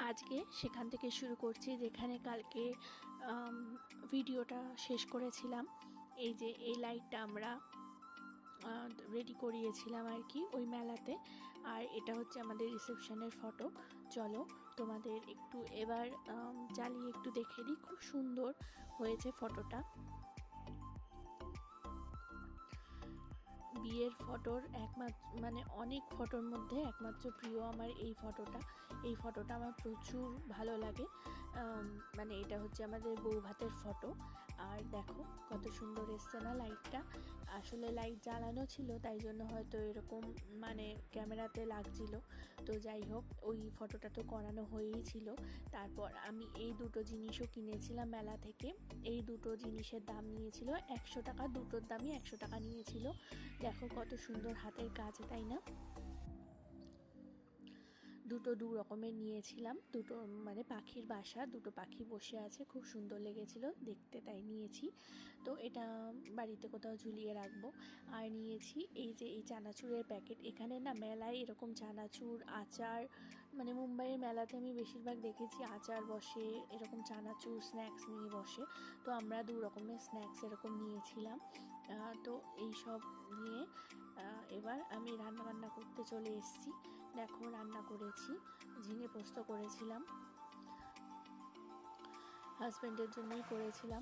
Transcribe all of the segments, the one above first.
আজকে সেখান থেকে শুরু করছি যেখানে কালকে ভিডিওটা শেষ করেছিলাম। এই যে এই লাইটটা আমরা রেডি করিয়েছিলাম আর কি ওই মেলাতে, আর এটা হচ্ছে আমাদের রিসেপশনের ফটো। চলো তোমাদের একটু এবার চালিয়ে একটু দেখে দিই, খুব সুন্দর হয়েছে ফটোটা। বিয়ের ফটোর একমাত্র মানে অনেক ফটোর মধ্যে একমাত্র প্রিয় আমার এই ফটোটা আমার প্রচুর ভালো লাগে। মানে এটা হচ্ছে আমাদের বউ ভাতের ফটো। আর দেখো কত সুন্দর এসছে না লাইটটা। আসলে লাইট জ্বালানো ছিল তাই জন্য হয়তো এরকম মানে ক্যামেরাতে লাগছিল। তো যাই হোক, ওই ফটোটা তো করানো হয়েই ছিল। তারপর আমি এই দুটো জিনিসও কিনেছিলাম মেলা থেকে। এই দুটো জিনিসের দাম নিয়েছিল 100 টাকা, দুটোর দামই 100 টাকা নিয়েছিল। দেখো কত সুন্দর হাতের কাজ, তাই না? দুটো দু রকমের নিয়েছিলাম, দুটো মানে পাখির বাসা, দুটো পাখি বসে আছে, খুব সুন্দর লেগেছিল দেখতে, তাই নিয়েছি। তো এটা বাড়িতে কোথাও ঝুলিয়ে রাখবো। আর নিয়েছি এই যে এই চানাচুরের প্যাকেট। এখানে না মেলায় এরকম চানাচুর, আচার, মানে মুম্বাইয়ের মেলাতে আমি বেশিরভাগ দেখেছি আচার বসে, এরকম চানাচুর স্ন্যাক্স নিয়ে বসে। তো আমরা দু রকমের স্ন্যাক্স এরকম নিয়েছিলাম। তো এই সব নিয়ে এবার আমি রান্নাবান্না করতে চলে এসেছি। দেখো রান্না করেছি, ঝিঙে পোস্ত করেছিলাম, হাজব্যান্ডের জন্যই করেছিলাম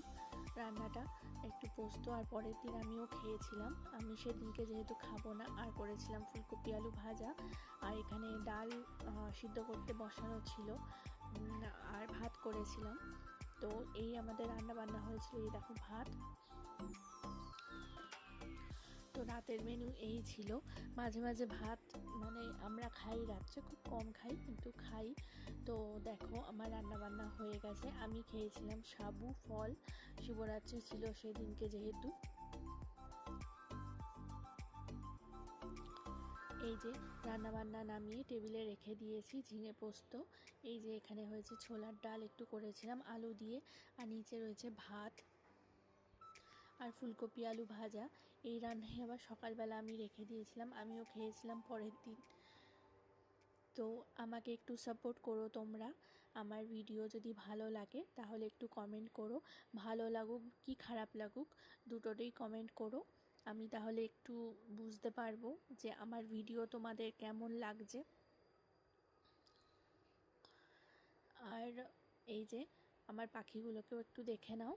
রান্নাটা, একটু পোস্ত। আর পরের দিন আমিও খেয়েছিলাম, আমি সেদিনকে যেহেতু খাবো না। আর করেছিলাম ফুলকপি আলু ভাজা, আর এখানে ডাল সিদ্ধ করতে বসানো ছিল, আর ভাত করেছিলাম। তো এই আমাদের রান্না বান্না হয়েছিল। এই দেখো ভাত। তো রাতের মেনু এই ছিল। মাঝে মাঝে ভাত মানে আমরা খাই রাত্রে, খুব কম খাই কিন্তু খাই। তো দেখো আমার রান্নাবান্না হয়ে গেছে। আমি খেয়েছিলাম সাবু ফল, শিবরাত্রি ছিল সেদিনকে যেহেতু। এই যে রান্নাবান্না নামিয়ে টেবিলে রেখে দিয়েছি, ঝিঙে পোস্ত। এই যে এখানে হয়েছে ছোলার ডাল একটু করেছিলাম আলু দিয়ে, আর নিচে রয়েছে ভাত আর ফুলকপি আলু ভাজা। এই রান্নাই আবার সকালবেলা আমি রেখে দিয়েছিলাম, আমিও খেয়েছিলাম পরের দিন। তো আমাকে একটু সাপোর্ট করো তোমরা। আমার ভিডিও যদি ভালো লাগে তাহলে একটু কমেন্ট করো, ভালো লাগুক কি খারাপ লাগুক দুটোতেই কমেন্ট করো। আমি তাহলে একটু বুঝতে পারবো যে আমার ভিডিও তোমাদের কেমন লাগছে। আর এই যে আমার পাখিগুলোকেও একটু দেখে নাও।